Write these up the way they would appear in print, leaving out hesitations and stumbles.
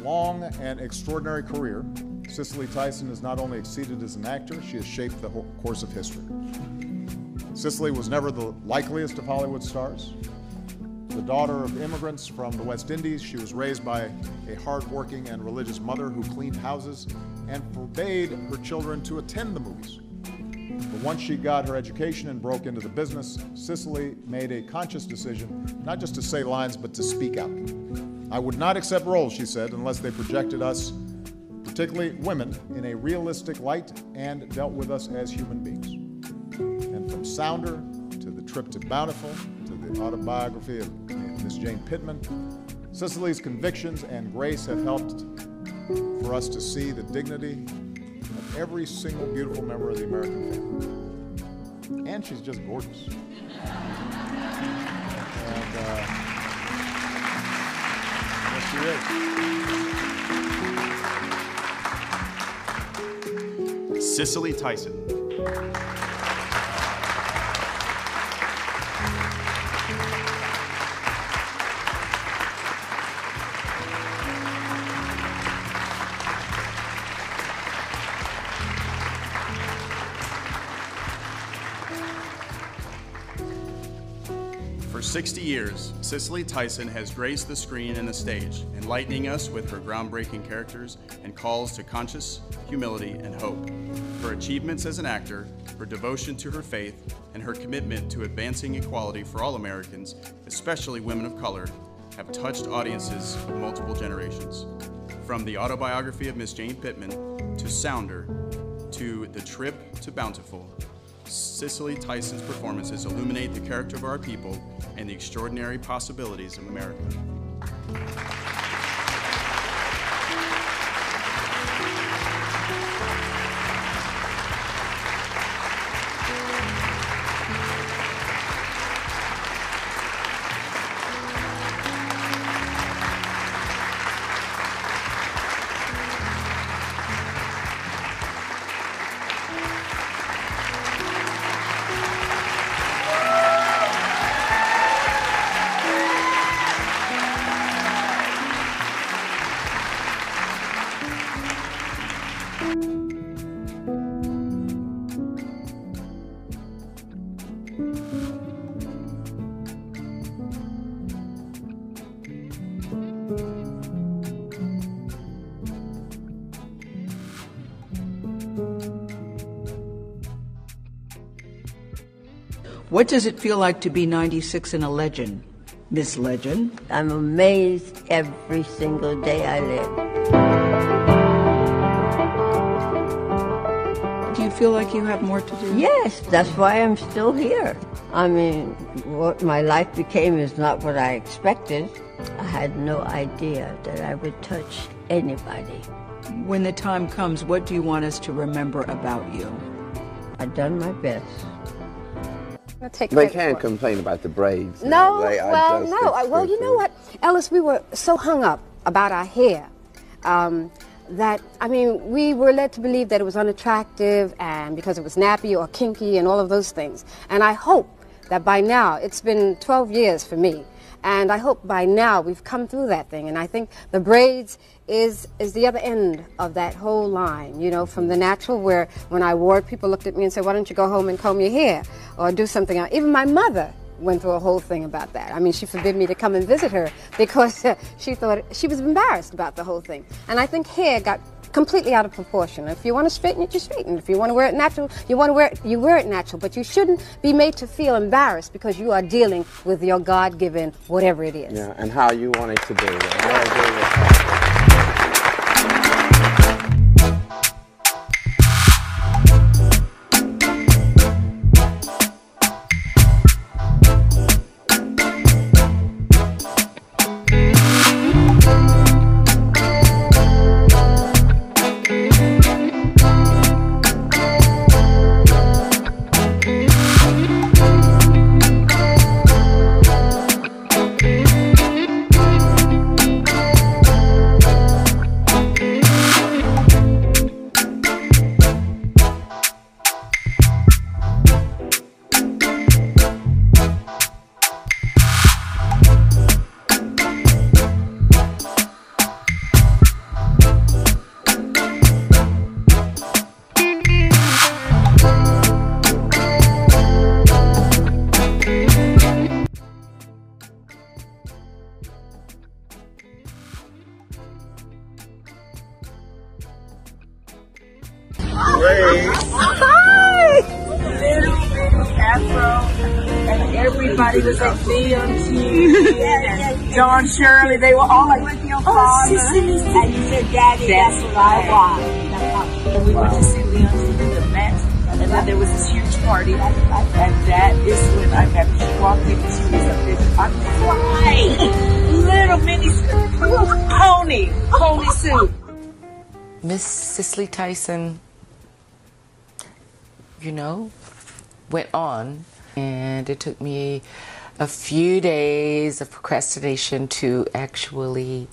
long and extraordinary career, Cicely Tyson has not only exceeded as an actor, she has shaped the whole course of history. Cicely was never the likeliest of Hollywood stars. The daughter of immigrants from the West Indies, she was raised by a hardworking and religious mother who cleaned houses and forbade her children to attend the movies. But once she got her education and broke into the business, Cicely made a conscious decision not just to say lines, but to speak out. I would not accept roles, she said, unless they projected us, particularly women, in a realistic light and dealt with us as human beings. And from Sounder to The Trip to Bountiful to the autobiography of Miss Jane Pittman, Cicely's convictions and grace have helped for us to see the dignity of every single beautiful member of the American family. And she's just gorgeous. And yes, she is. Cicely Tyson. For 60 years, Cicely Tyson has graced the screen and the stage, enlightening us with her groundbreaking characters and calls to conscious humility and hope. Her achievements as an actor, her devotion to her faith, and her commitment to advancing equality for all Americans, especially women of color, have touched audiences of multiple generations. From the autobiography of Miss Jane Pittman, to Sounder, to The Trip to Bountiful, Cicely Tyson's performances illuminate the character of our people and the extraordinary possibilities of America. What does it feel like to be 96 and a legend, Miss Legend? I'm amazed every single day I live. Do you feel like you have more to do? Yes, that's why I'm still here. I mean, what my life became is not what I expected. I had no idea that I would touch anybody. When the time comes, what do you want us to remember about you? I've done my best. They can't complain about the braids. No, well, you know what, Ellis, we were so hung up about our hair that, I mean, we were led to believe that it was unattractive and because it was nappy or kinky and all of those things. And I hope that by now, it's been 12 years for me, and I hope by now we've come through that thing. And I think the braids is the other end of that whole line, you know, from the natural, where when I wore it, people looked at me and said, why don't you go home and comb your hair or do something else. Even my mother went through a whole thing about that. I mean, she forbid me to come and visit her because she thought she was embarrassed about the whole thing. And I think hair got completely out of proportion. If you want to straighten it, you straighten it. If you want to wear it natural, you wear it natural. But you shouldn't be made to feel embarrassed because you are dealing with your God-given whatever it is. Yeah, and how you want it to be. Hi! Little Afro, and everybody was like DMT and John Shirley. They were all like, oh, Cicely. And you said, Daddy, that's what I want. And we went to see Leontine in the Met, and then there was this huge party, and that is when I met her. She walked in and she was a big, I'm crying, little mini pony suit. Miss Cicely Tyson, you know, went on, and it took me a few days of procrastination to actually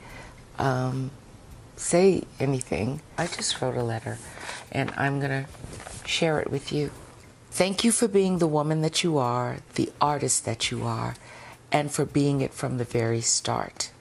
say anything. I just wrote a letter, and I'm gonna share it with you. Thank you for being the woman that you are, the artist that you are, and for being it from the very start.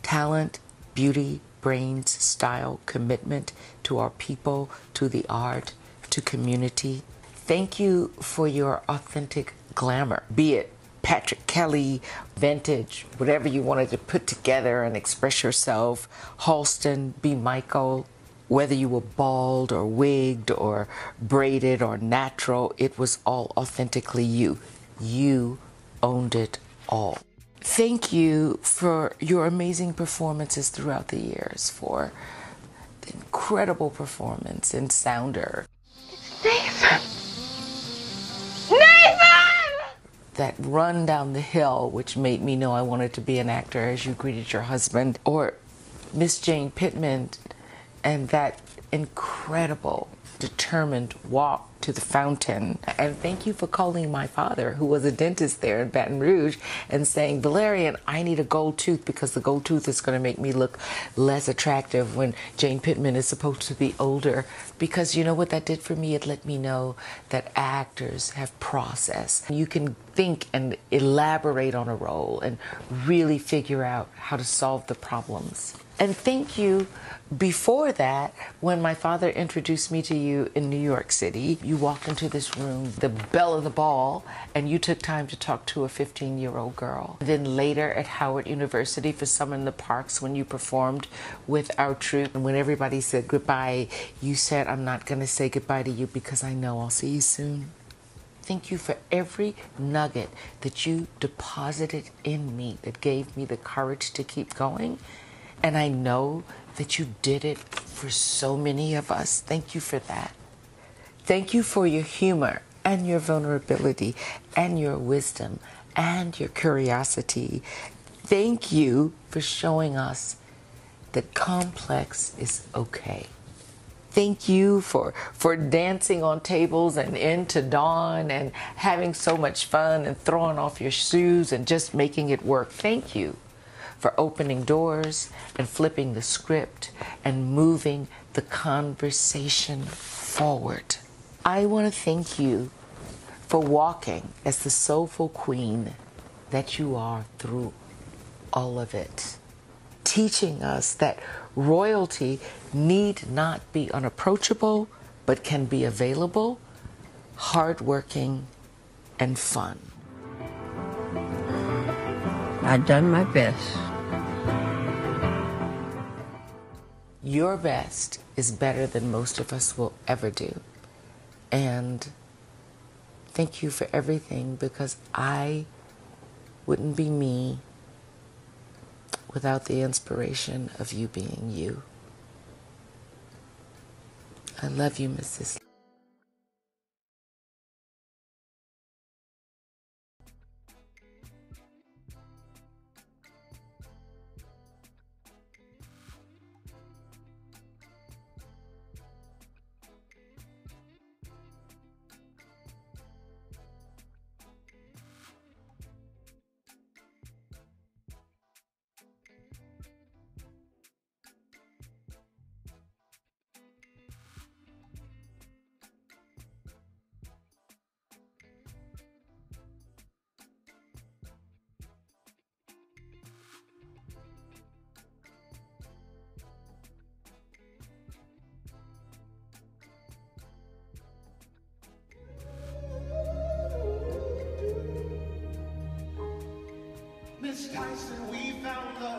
Talent, beauty, brains, style, commitment to our people, to the art, to community. Thank you for your authentic glamour, be it Patrick Kelly, vintage, whatever you wanted to put together and express yourself, Halston, B. Michael, whether you were bald or wigged or braided or natural, it was all authentically you. You owned it all. Thank you for your amazing performances throughout the years, for the incredible performance in Sounder. Nathan! Nathan! That run down the hill, which made me know I wanted to be an actor as you greeted your husband. Or Miss Jane Pittman and that incredible, determined walk to the fountain. And thank you for calling my father, who was a dentist there in Baton Rouge, and saying, Valerian, I need a gold tooth because the gold tooth is going to make me look less attractive when Jane Pittman is supposed to be older. Because you know what that did for me? It let me know that actors have process. You can think and elaborate on a role and really figure out how to solve the problems. And thank you before that, when my father introduced me to you in New York City. You walked into this room, the belle of the ball, and you took time to talk to a 15-year-old girl. Then later at Howard University for Summer in the Parks, when you performed with our troupe, and when everybody said goodbye, you said, I'm not going to say goodbye to you because I know I'll see you soon. Thank you for every nugget that you deposited in me that gave me the courage to keep going. And I know that you did it for so many of us. Thank you for that. Thank you for your humor and your vulnerability and your wisdom and your curiosity. Thank you for showing us that complex is okay. Thank you for dancing on tables and into dawn and having so much fun and throwing off your shoes and just making it work. Thank you for opening doors and flipping the script and moving the conversation forward. I want to thank you for walking as the soulful queen that you are through all of it, teaching us that royalty need not be unapproachable, but can be available, hardworking, and fun. I've done my best. Your best is better than most of us will ever do. And thank you for everything, because I wouldn't be me without the inspiration of you being you. I love you, Miss Cicely. Miss Tyson, we found love.